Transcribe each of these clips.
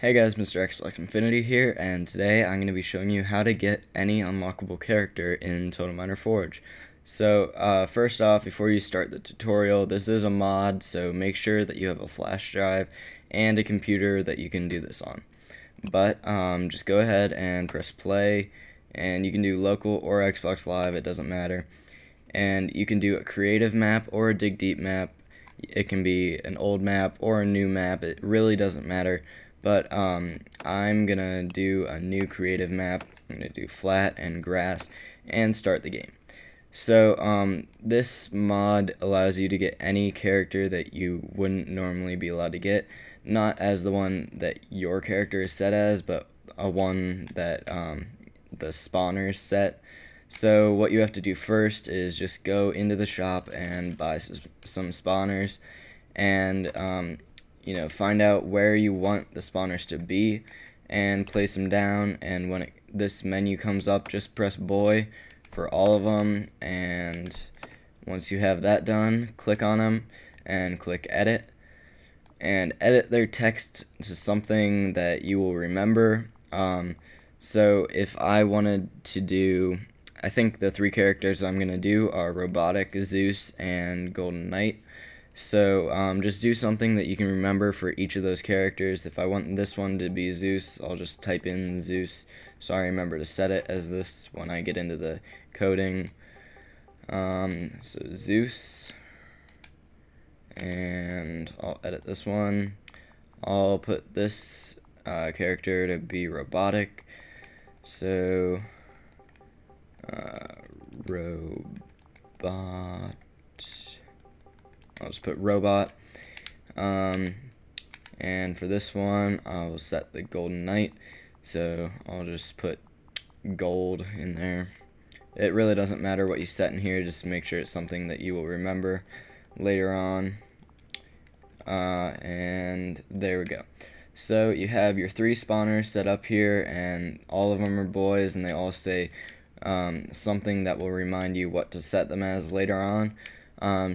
Hey guys, Mrxboxinfinity here, and today I'm going to be showing you how to get any unlockable character in Total Miner Forge. So, first off, before you start the tutorial, this is a mod, so make sure that you have a flash drive and a computer that you can do this on. But, just go ahead and press play, and you can do local or Xbox Live, it doesn't matter. And you can do a creative map or a dig deep map. It can be an old map or a new map, it really doesn't matter. But I'm gonna do a new creative map. I'm gonna do flat and grass and start the game. So this mod allows you to get any character that you wouldn't normally be allowed to get, not as the one that your character is set as, but a one that the spawners set. So what you have to do first is just go into the shop and buy some spawners, and find out where you want the spawners to be and place them down. And when this menu comes up, just press boy for all of them, and once you have that done, click on them and click edit, and edit their text to something that you will remember. So if I wanted to do, I think the three characters I'm going to do are Robotic, Zeus, and Golden Knight. So just do something that you can remember for each of those characters. If I want this one to be Zeus, I'll just type in Zeus, so I remember to set it as this when I get into the coding. So Zeus, and I'll edit this one. I'll put this character to be Robotic. So robot. I'll just put robot, and for this one I'll set the Golden Knight, so I'll just put gold in there. It really doesn't matter what you set in here, just make sure it's something that you will remember later on. And there we go. So you have your three spawners set up here, and all of them are boys, and they all say something that will remind you what to set them as later on.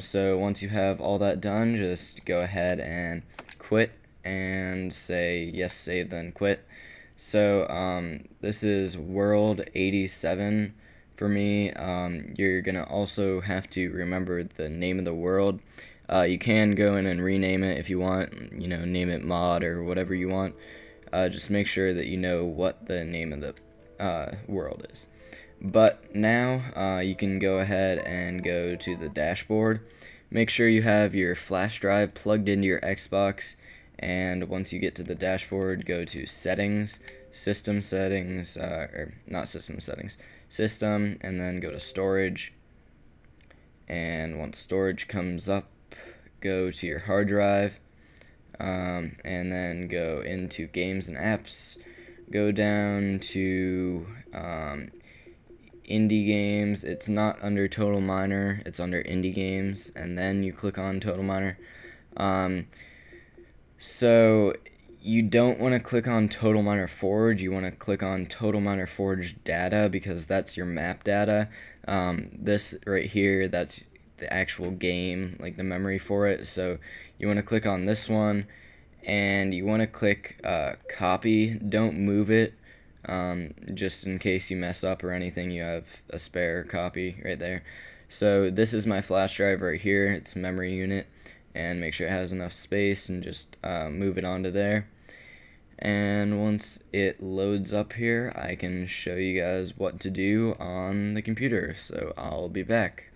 So once you have all that done, just go ahead and quit and say yes, save, then quit. So this is world 87 for me. You're gonna also have to remember the name of the world. You can go in and rename it if you want, name it mod or whatever you want. Just make sure that you know what the name of the world is. But now you can go ahead and go to the dashboard. Make sure you have your flash drive plugged into your Xbox, and once you get to the dashboard, go to settings, system settings, or not system settings, system, and then go to storage. And once storage comes up, go to your hard drive, and then go into games and apps, go down to indie games. It's not under Total Miner, it's under indie games, and then you click on Total Miner. So you don't want to click on Total Miner Forge, you want to click on Total Miner Forge data, because that's your map data. This right here, that's the actual game, like the memory for it. So you want to click on this one, and you want to click copy. Don't move it. Just in case you mess up or anything, you have a spare copy right there. So this is my flash drive right here, it's memory unit, and make sure it has enough space, and just move it onto there. And once it loads up here, I can show you guys what to do on the computer, so I'll be back.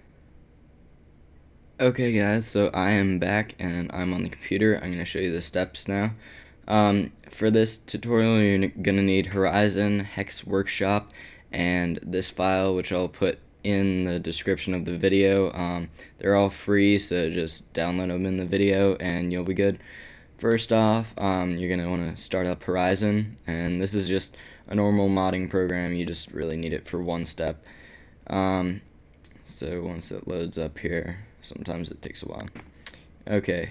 Okay guys, so I am back and I'm on the computer. I'm going to show you the steps now. For this tutorial, you're going to need Horizon, Hex Workshop, and this file, which I'll put in the description of the video. They're all free, so just download them in the video and you'll be good. First off, you're going to want to start up Horizon, and this is just a normal modding program. You just really need it for one step. So once it loads up here, sometimes it takes a while. Okay,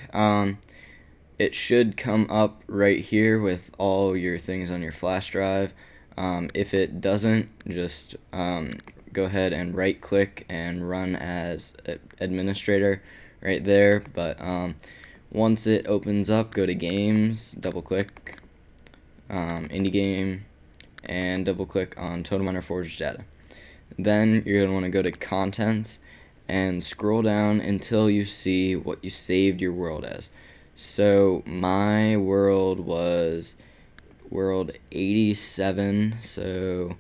it should come up right here with all your things on your flash drive. If it doesn't, just go ahead and right click and run as administrator right there. But once it opens up, go to games, double click, indie game, and double click on Total Miner Forge data. Then you're going to want to go to contents and scroll down until you see what you saved your world as. So my world was world 87, so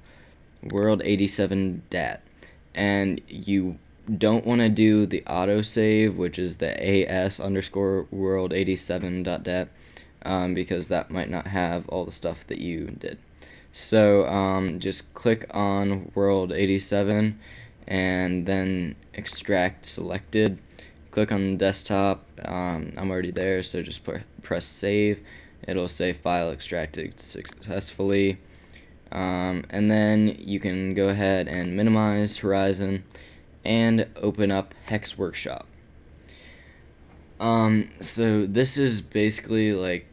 world 87 dat, and you don't want to do the autosave, which is the as underscore world 87.dat, because that might not have all the stuff that you did. So just click on world 87 and then extract selected. Click on the desktop. I'm already there, so just press save. It'll say file extracted successfully. And then you can go ahead and minimize Horizon and open up Hex Workshop. So this is basically like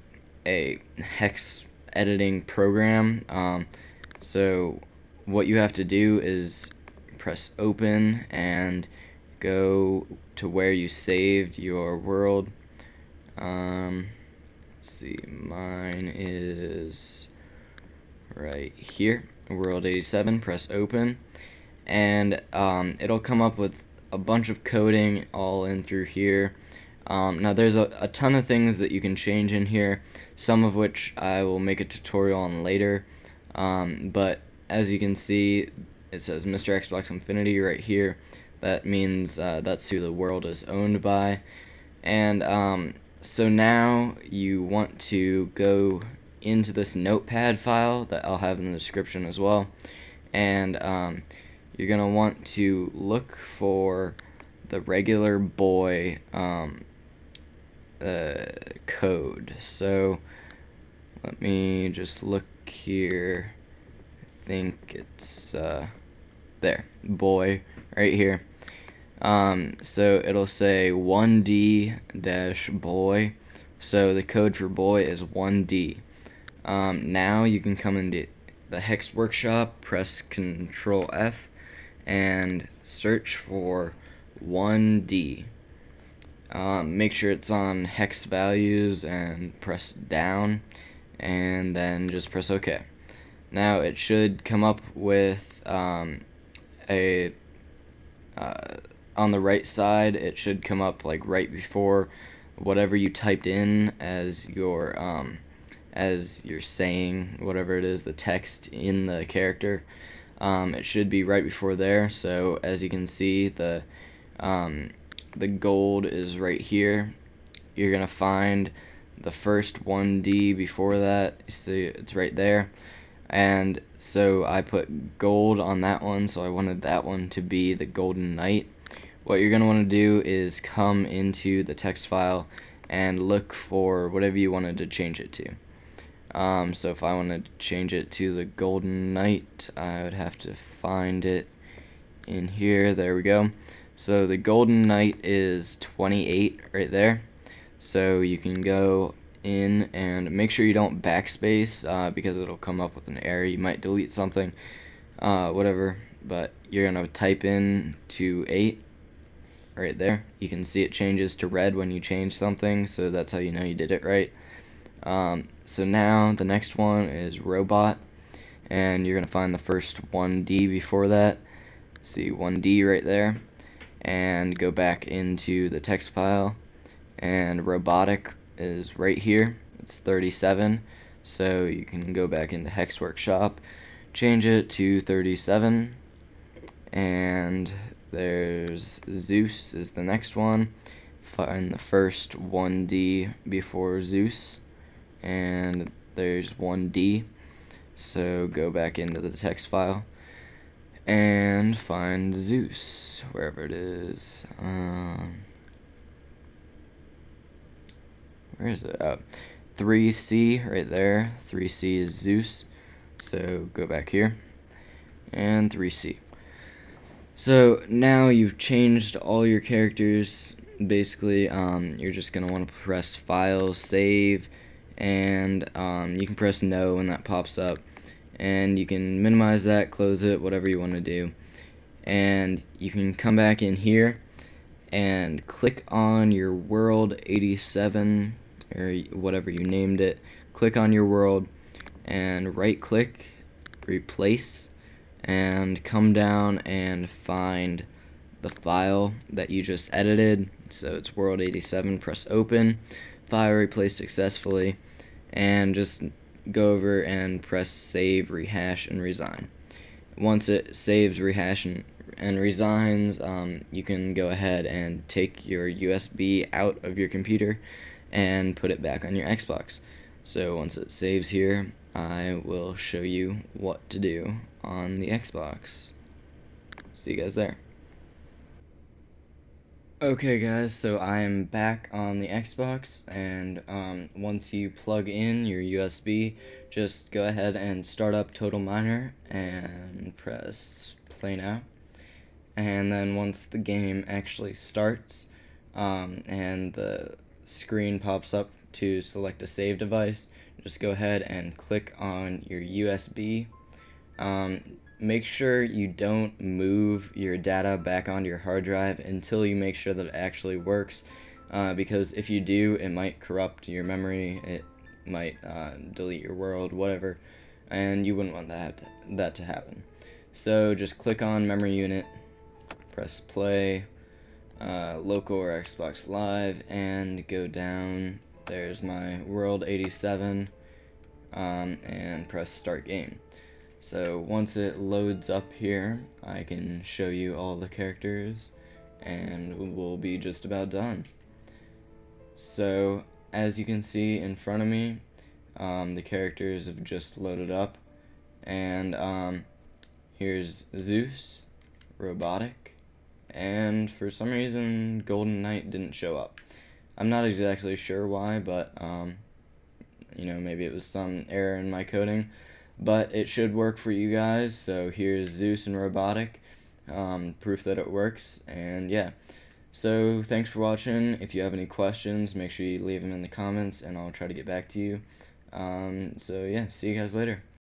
a hex editing program. So what you have to do is press open and go to where you saved your world. Let's see, mine is right here, world 87. Press open, and it'll come up with a bunch of coding all in through here. Now there's a ton of things that you can change in here, some of which I will make a tutorial on later, but as you can see, it says Mrxboxinfinity right here. That means that's who the world is owned by. And so now you want to go into this notepad file that I'll have in the description as well, and you're gonna want to look for the regular boy code. So let me just look here. I think it's there, boy, right here. So it'll say 1D-boy. So the code for boy is 1D. Now you can come into the Hex Workshop, press Control F, and search for 1D. Make sure it's on hex values and press down, and then just press OK. Now it should come up with on the right side, it should come up like right before whatever you typed in as your saying, whatever it is, the text in the character. It should be right before there. So as you can see, the gold is right here. You're gonna find the first 1D before that. See, it's right there. And so I put gold on that one, so I wanted that one to be the Golden Knight. What you're gonna want to do is come into the text file and look for whatever you wanted to change it to. So if I wanted to change it to the Golden Knight, I would have to find it in here. There we go. So the Golden Knight is 28 right there. So you can go in and make sure you don't backspace, because it'll come up with an error. You might delete something, whatever, but you're gonna type in 28 right there. You can see it changes to red when you change something, so that's how you know you did it right. So now the next one is robot, and you're gonna find the first 1D before that. See 1D right there, and go back into the text file, and robotic is right here. It's 37, so you can go back into Hex Workshop, change it to 37, and there's Zeus is the next one. Find the first 1D before Zeus, and there's 1D. So go back into the text file and find Zeus wherever it is. Where is it? Oh, 3C right there. 3C is Zeus. So go back here and 3C. So now you've changed all your characters. Basically, you're just gonna want to press File, Save, and you can press No when that pops up, and you can minimize that, close it, whatever you want to do. And you can come back in here and click on your world 87 or whatever you named it. Click on your world, and right click, replace, and come down and find the file that you just edited. So it's World 87, press open, file replaced successfully, and just go over and press save, rehash, and resign. Once it saves, rehash, and resigns, you can go ahead and take your USB out of your computer and put it back on your Xbox. So once it saves here, I will show you what to do on the Xbox. See you guys there. Okay guys, so I am back on the Xbox, and once you plug in your USB, just go ahead and start up Total Miner and press play now. And then once the game actually starts, and the screen pops up to select a save device, just go ahead and click on your USB. Make sure you don't move your data back onto your hard drive until you make sure that it actually works, because if you do, it might corrupt your memory, it might delete your world, whatever, and you wouldn't want that to happen. So just click on memory unit, press play, local or Xbox Live, and go down. There's my World 87, and press start game. So once it loads up here, I can show you all the characters, and we'll be just about done. So as you can see in front of me, the characters have just loaded up, and here's Zeus, Robotic, and for some reason Golden Knight didn't show up. I'm not exactly sure why, but you know, maybe it was some error in my coding, but it should work for you guys. So here's Zeus and Robotic, proof that it works. And yeah, so thanks for watching. If you have any questions, make sure you leave them in the comments and I'll try to get back to you. So yeah, see you guys later.